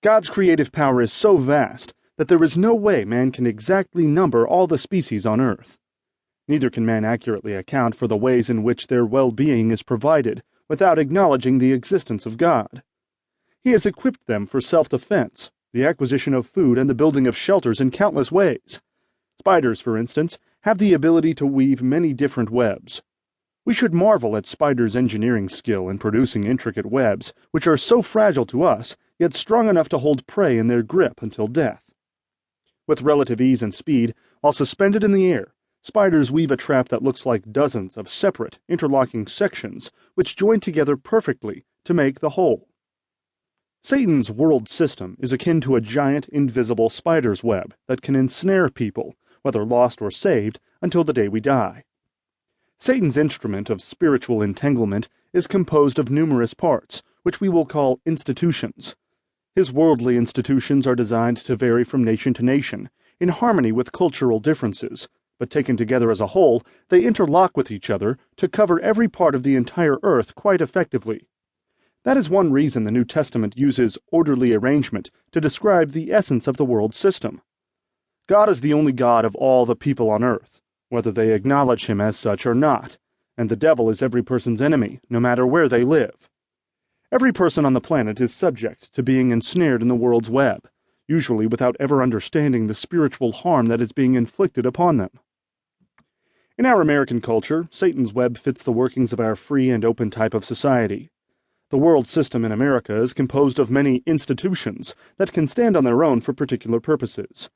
God's creative power is so vast that there is no way man can exactly number all the species on earth. Neither can man accurately account for the ways in which their well-being is provided without acknowledging the existence of God. He has equipped them for self-defense, the acquisition of food, and the building of shelters in countless ways. Spiders, for instance, have the ability to weave many different webs. We should marvel at spiders' engineering skill in producing intricate webs, which are so fragile to us, yet strong enough to hold prey in their grip until death. With relative ease and speed, while suspended in the air, spiders weave a trap that looks like dozens of separate, interlocking sections, which join together perfectly to make the whole. Satan's world system is akin to a giant, invisible spider's web that can ensnare people, whether lost or saved, until the day we die. Satan's instrument of spiritual entanglement is composed of numerous parts, which we will call institutions. His worldly institutions are designed to vary from nation to nation, in harmony with cultural differences, but taken together as a whole, they interlock with each other to cover every part of the entire earth quite effectively. That is one reason the New Testament uses orderly arrangement to describe the essence of the world system. God is the only God of all the people on earth, whether they acknowledge him as such or not, and the devil is every person's enemy, no matter where they live. Every person on the planet is subject to being ensnared in the world's web, usually without ever understanding the spiritual harm that is being inflicted upon them. In our American culture, Satan's web fits the workings of our free and open type of society. The world system in America is composed of many institutions that can stand on their own for particular purposes.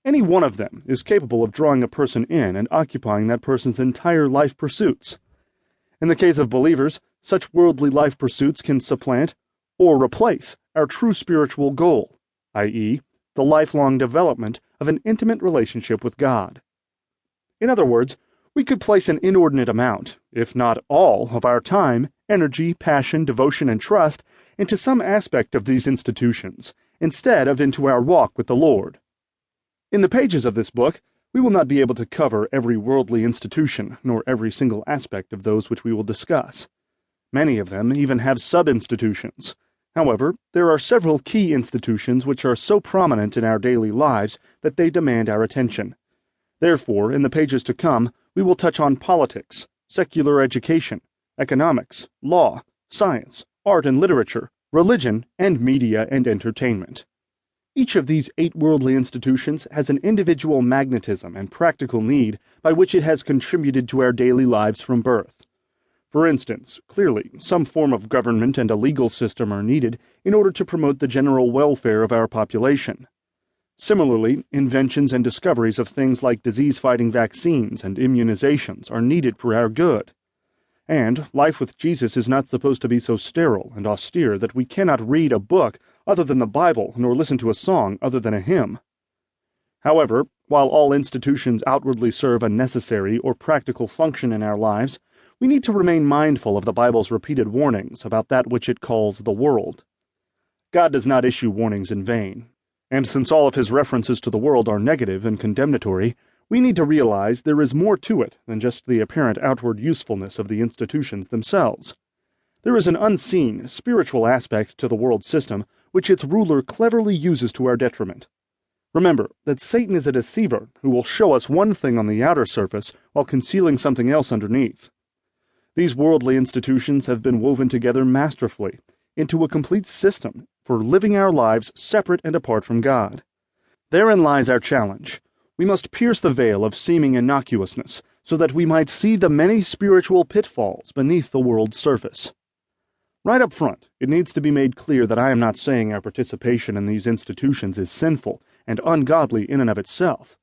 Any one of them is capable of drawing a person in and occupying that person's entire life pursuits. In the case of believers, such worldly life pursuits can supplant or replace our true spiritual goal, i.e., the lifelong development of an intimate relationship with God. In other words, we could place an inordinate amount, if not all, of our time, energy, passion, devotion, and trust into some aspect of these institutions, instead of into our walk with the Lord. In the pages of this book, we will not be able to cover every worldly institution, nor every single aspect of those which we will discuss. Many of them even have sub-institutions. However, there are several key institutions which are so prominent in our daily lives that they demand our attention. Therefore, in the pages to come, we will touch on politics, secular education, economics, law, science, art and literature, religion, and media and entertainment. Each of these 8 worldly institutions has an individual magnetism and practical need by which it has contributed to our daily lives from birth. For instance, clearly, some form of government and a legal system are needed in order to promote the general welfare of our population. Similarly, inventions and discoveries of things like disease-fighting vaccines and immunizations are needed for our good. And life with Jesus is not supposed to be so sterile and austere that we cannot read a book other than the Bible nor listen to a song other than a hymn. However, while all institutions outwardly serve a necessary or practical function in our lives, we need to remain mindful of the Bible's repeated warnings about that which it calls the world. God does not issue warnings in vain. And since all of his references to the world are negative and condemnatory, we need to realize there is more to it than just the apparent outward usefulness of the institutions themselves. There is an unseen, spiritual aspect to the world system which its ruler cleverly uses to our detriment. Remember that Satan is a deceiver who will show us one thing on the outer surface while concealing something else underneath. These worldly institutions have been woven together masterfully into a complete system for living our lives separate and apart from God. Therein lies our challenge. We must pierce the veil of seeming innocuousness so that we might see the many spiritual pitfalls beneath the world's surface. Right up front, it needs to be made clear that I am not saying our participation in these institutions is sinful and ungodly in and of itself.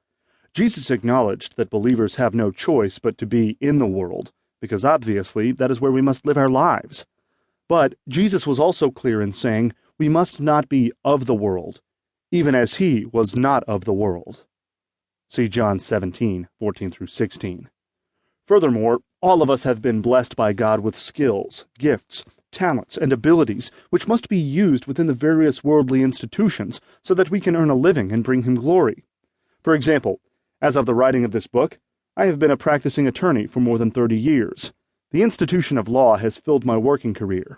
Jesus acknowledged that believers have no choice but to be in the world, because obviously that is where we must live our lives. But Jesus was also clear in saying we must not be of the world, even as he was not of the world. See John 17:14-16. Furthermore, all of us have been blessed by God with skills, gifts, talents, and abilities which must be used within the various worldly institutions so that we can earn a living and bring him glory. For example, as of the writing of this book, I have been a practicing attorney for more than 30 years. The institution of law has filled my working career.